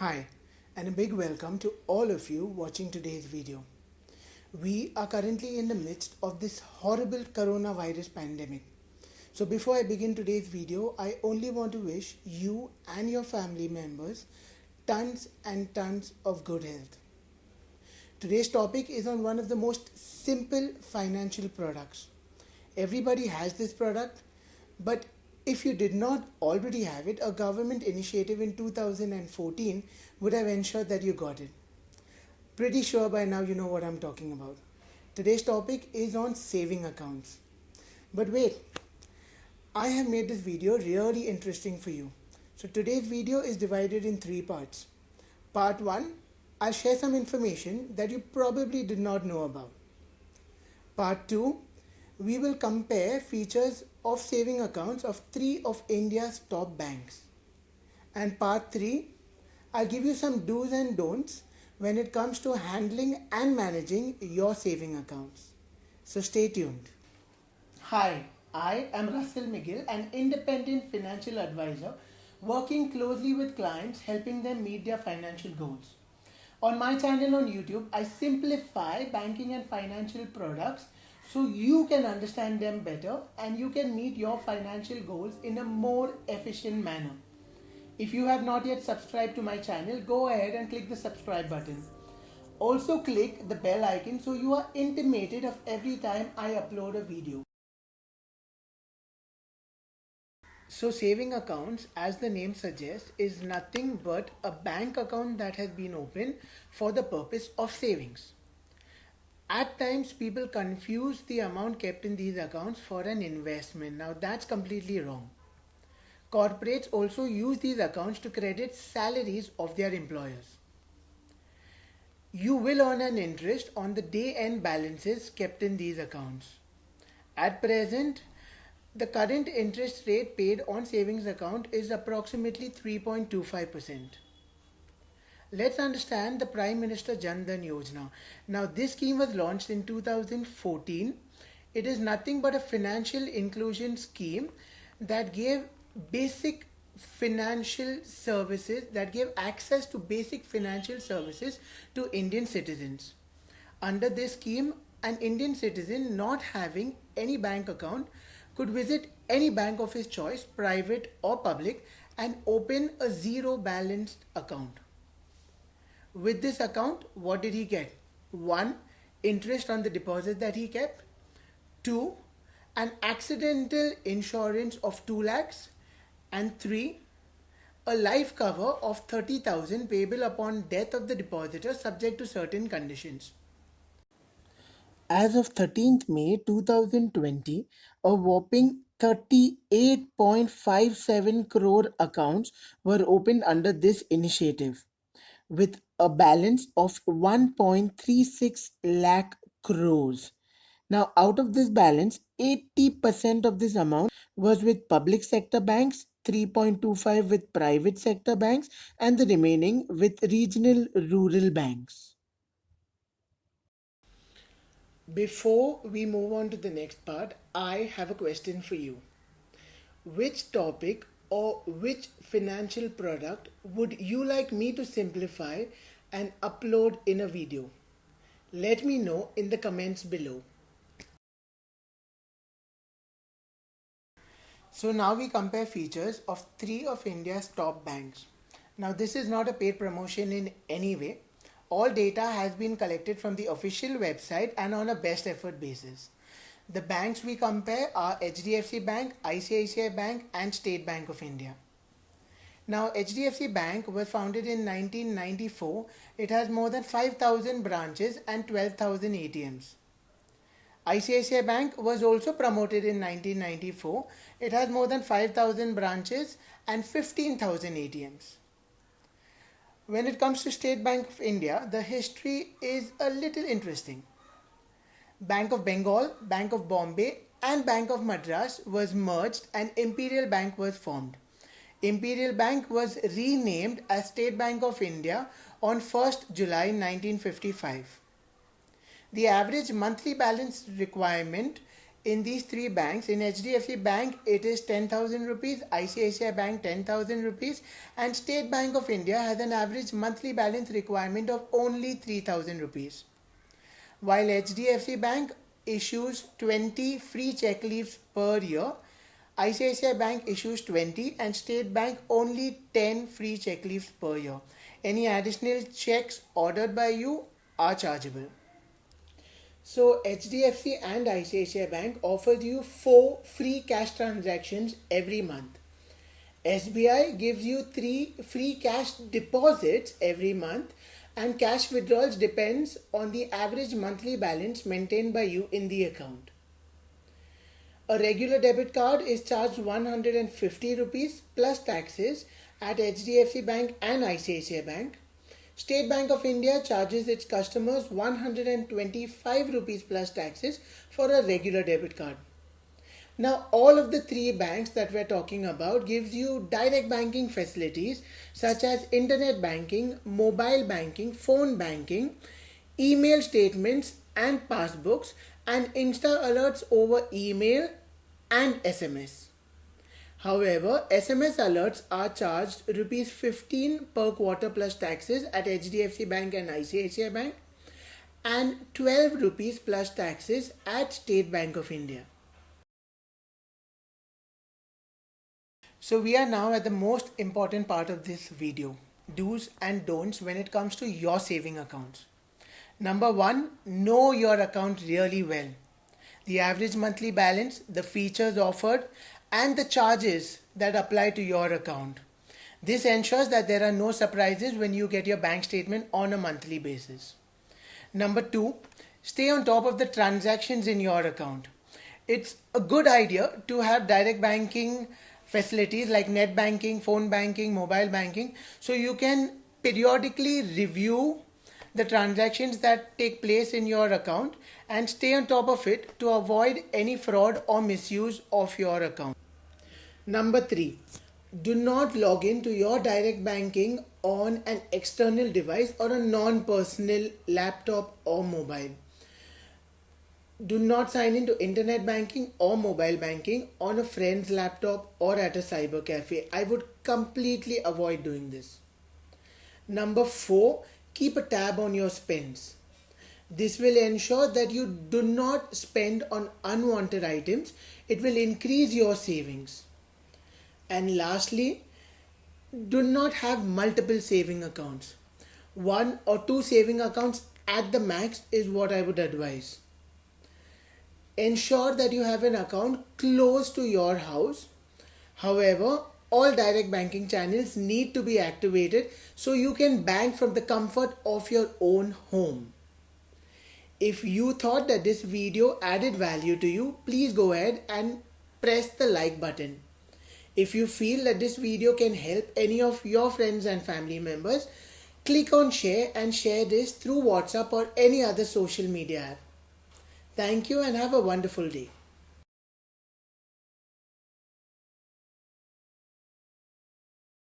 Hi, and a big welcome to all of you watching today's video. We are currently in the midst of this horrible coronavirus pandemic. So before I begin today's video, I only want to wish you and your family members tons and tons of good health. Today's topic is on one of the most simple financial products. Everybody has this product, but if you did not already have it, a government initiative in 2014 would have ensured that you got it. Pretty sure by now you know what I'm talking about. Today's topic is on saving accounts. But wait, I have made this video really interesting for you. So today's video is divided in three parts. Part 1, I'll share some information that you probably did not know about. Part 2, we will compare features of saving accounts of three of India's top banks. And part 3, I'll give you some do's and don'ts when it comes to handling and managing your saving accounts. So stay tuned. Hi, I am Russell McGill, an independent financial advisor working closely with clients helping them meet their financial goals. On my channel on YouTube, I simplify banking and financial products so you can understand them better and you can meet your financial goals in a more efficient manner. If you have not yet subscribed to my channel, go ahead and click the subscribe button. Also click the bell icon so you are intimated of every time I upload a video. So saving accounts, as the name suggests, is nothing but a bank account that has been opened for the purpose of savings. At times people confuse the amount kept in these accounts for an investment. Now that's completely wrong. Corporates also use these accounts to credit salaries of their employers. You will earn an interest on the day end balances kept in these accounts. At present, the current interest rate paid on savings account is approximately 3.25%. Let's understand the Prime Minister Jan Dhan Yojana. Now, this scheme was launched in 2014. It is nothing but a financial inclusion scheme that gave basic financial services, that gave access to basic financial services to Indian citizens. Under this scheme, an Indian citizen not having any bank account could visit any bank of his choice, private or public, and open a zero balanced account. With this account, what did he get? 1. Interest on the deposit that he kept. 2. An accidental insurance of 2 lakhs. And 3. A life cover of 30,000 payable upon death of the depositor subject to certain conditions. As of 13th May 2020, a whopping 38.57 crore accounts were opened under this initiative, with a balance of 1.36 lakh crores. Now, out of this balance, 80% of this amount was with public sector banks, 3.25 with private sector banks, and the remaining with regional rural banks. Before we move on to the next part, I have a question for you. Which topic or which financial product would you like me to simplify and upload in a video? Let me know in the comments below. So now we compare features of three of India's top banks. Now this is not a paid promotion in any way. All data has been collected from the official website and on a best effort basis. The banks we compare are HDFC Bank, ICICI Bank and State Bank of India. Now HDFC Bank was founded in 1994. It has more than 5,000 branches and 12,000 ATMs. ICICI Bank was also promoted in 1994. It has more than 5,000 branches and 15,000 ATMs. When it comes to State Bank of India, the history is a little interesting. Bank of Bengal, Bank of Bombay and Bank of Madras was merged and Imperial Bank was formed. Imperial Bank was renamed as State Bank of India on 1st July 1955. The average monthly balance requirement in these three banks, in HDFC Bank it is 10,000 rupees, ICICI Bank 10,000 rupees, and State Bank of India has an average monthly balance requirement of only 3,000 rupees. While HDFC Bank issues 20 free check leaves per year, ICICI Bank issues 20 and State Bank only 10 free check leaves per year. Any additional checks ordered by you are chargeable. So HDFC and ICICI Bank offers you 4 free cash transactions every month. SBI gives you 3 free cash deposits every month, and cash withdrawals depends on the average monthly balance maintained by you in the account. A regular debit card is charged 150 rupees plus taxes at HDFC Bank and ICICI Bank. State Bank of India charges its customers 125 rupees plus taxes for a regular debit card. Now, all of the three banks that we're talking about gives you direct banking facilities such as internet banking, mobile banking, phone banking, email statements and passbooks, and Insta alerts over email and SMS. However, SMS alerts are charged rupees 15 per quarter plus taxes at HDFC Bank and ICICI Bank, and 12 rupees plus taxes at State Bank of India. So we are now at the most important part of this video, do's and don'ts when it comes to your saving accounts. Number 1, know your account really well. The average monthly balance, the features offered, and the charges that apply to your account. This ensures that there are no surprises when you get your bank statement on a monthly basis. Number 2, stay on top of the transactions in your account. It's a good idea to have direct banking facilities like net banking, phone banking, mobile banking, so you can periodically review the transactions that take place in your account and stay on top of it to avoid any fraud or misuse of your account. Number 3, do not log in to your direct banking on an external device or a non-personal laptop or mobile. Do not sign into internet banking or mobile banking on a friend's laptop or at a cyber cafe. I would completely avoid doing this. Number 4, keep a tab on your spends. This will ensure that you do not spend on unwanted items. It will increase your savings. And lastly, do not have multiple saving accounts. 1 or 2 saving accounts at the max is what I would advise. Ensure that you have an account close to your house. However, all direct banking channels need to be activated so you can bank from the comfort of your own home. If you thought that this video added value to you, please go ahead and press the like button. If you feel that this video can help any of your friends and family members, click on share and share this through WhatsApp or any other social media app. Thank you and have a wonderful day.